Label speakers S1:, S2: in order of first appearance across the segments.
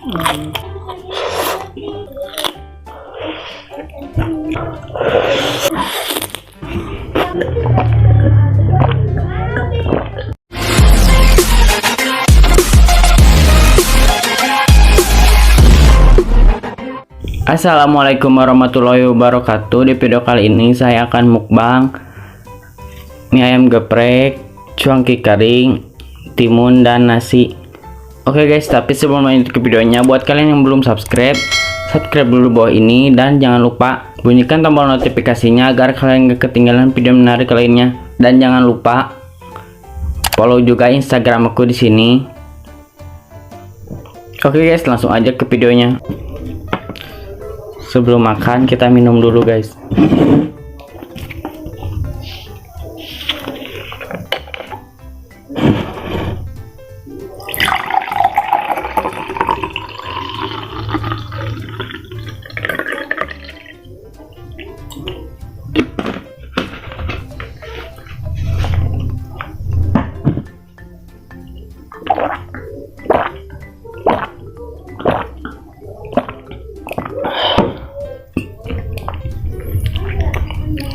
S1: Assalamualaikum warahmatullahi wabarakatuh. Di video kali ini saya akan mukbang mie ayam geprek, cuangki kering, timun, dan nasi. Oke guys, tapi sebelum lanjut ke videonya, buat kalian yang belum subscribe dulu bawah ini, dan jangan lupa bunyikan tombol notifikasinya agar kalian gak ketinggalan video menarik lainnya. Dan jangan lupa follow juga Instagram aku di sini. Oke guys, langsung aja ke videonya. Sebelum makan kita minum dulu guys.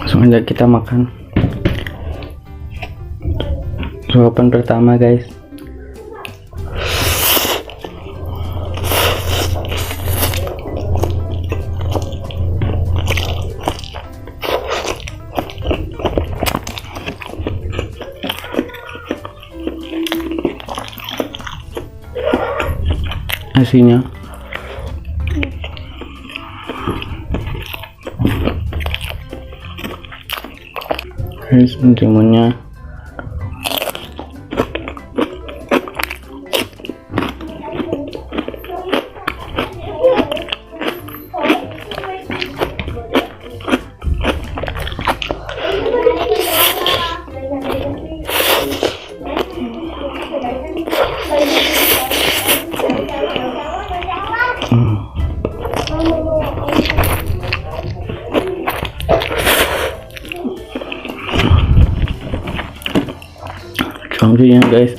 S1: Langsung aja kita makan. Suapan pertama guys. Nasinya guys, timunnya cuangkinya guys.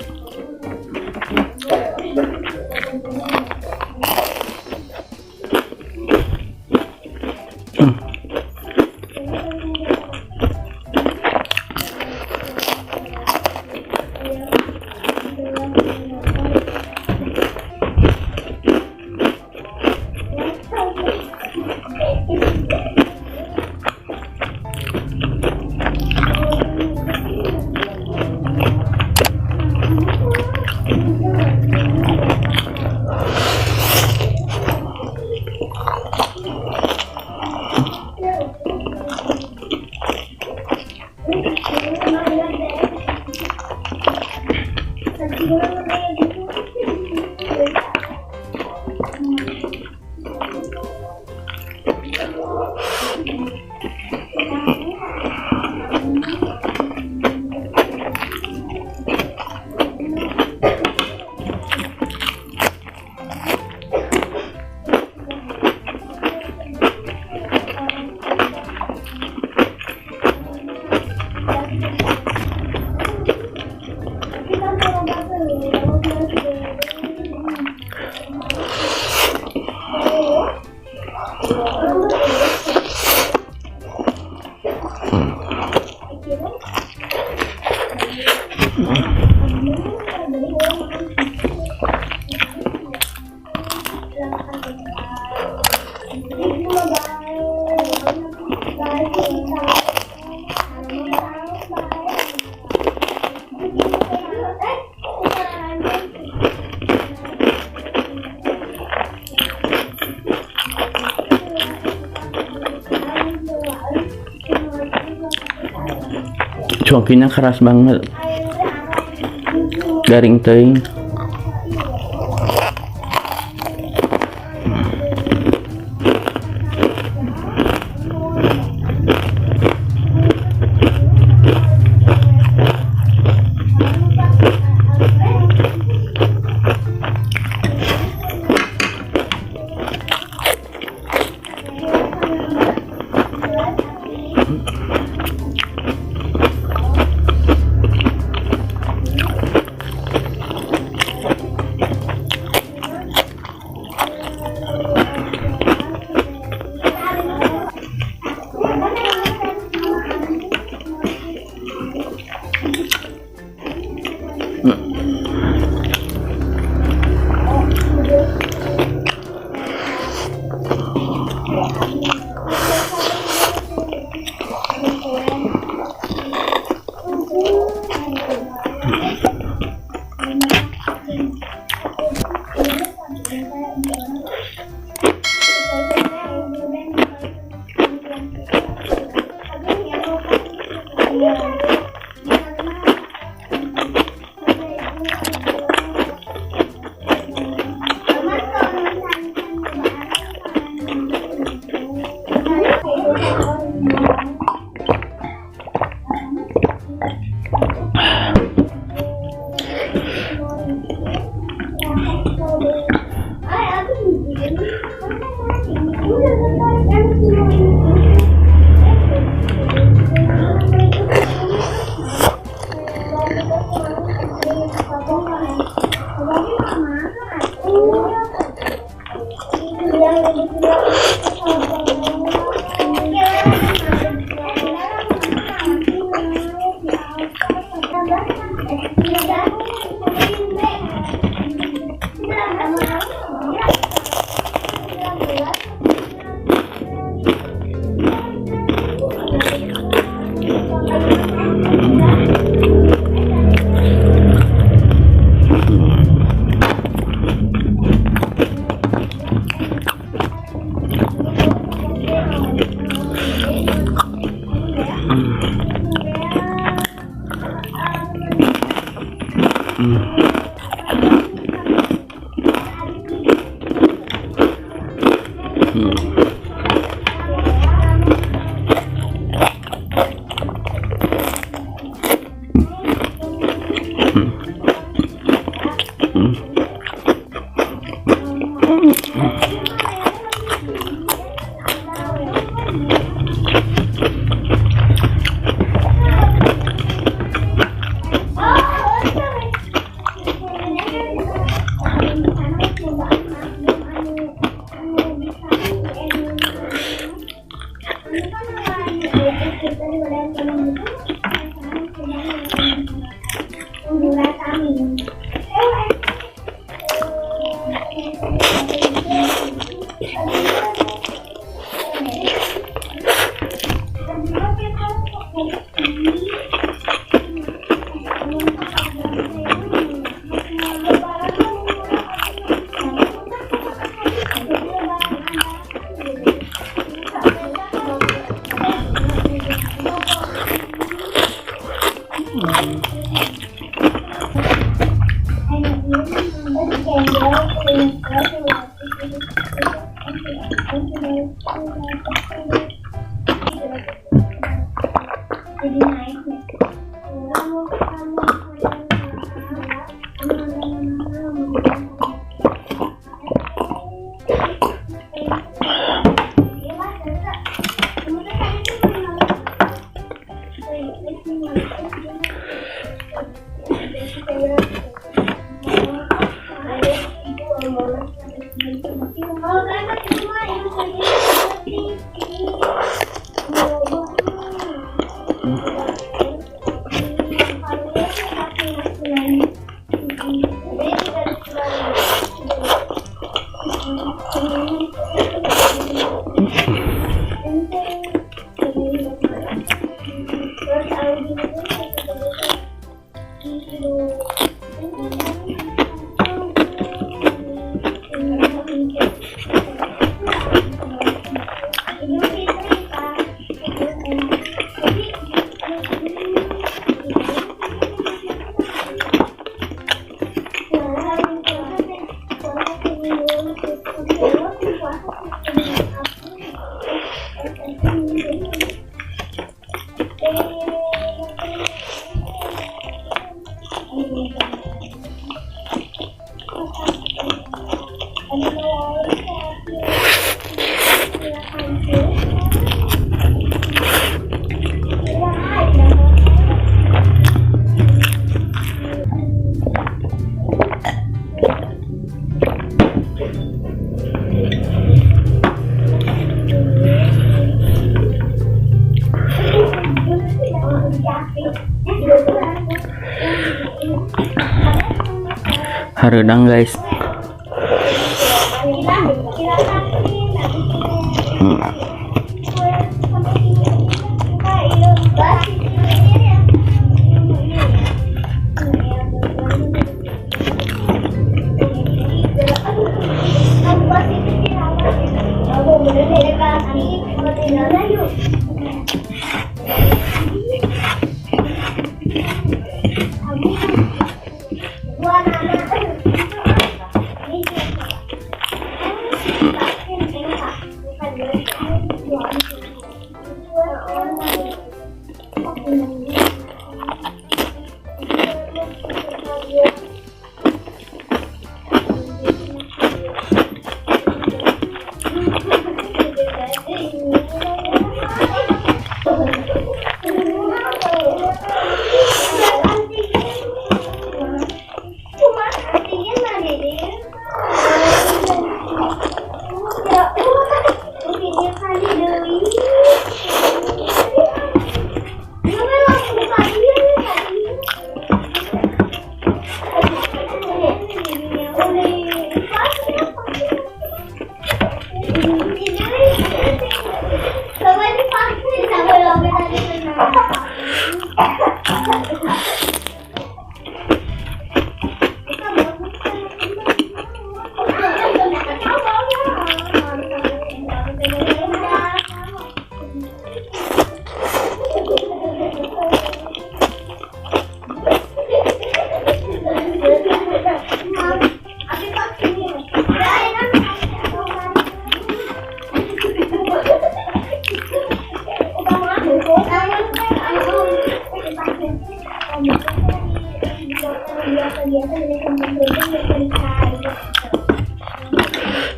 S1: Cuangkinya keras banget, garing teuing. Hareudang guys.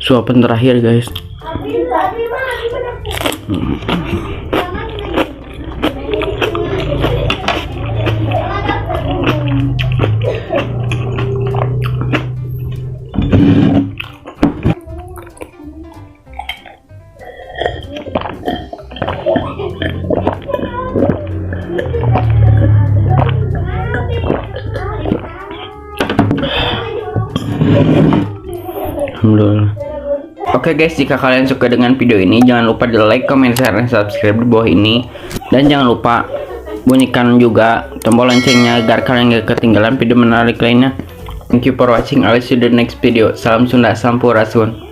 S1: Suapan terakhir guys. Alhamdulillah. Oke guys, jika kalian suka dengan video ini, jangan lupa di like, comment, share, dan subscribe di bawah ini. Dan jangan lupa bunyikan juga tombol loncengnya agar kalian gak ketinggalan video menarik lainnya. Thank you for watching. I will see you in the next video. Salam Sunda, Sampurasun.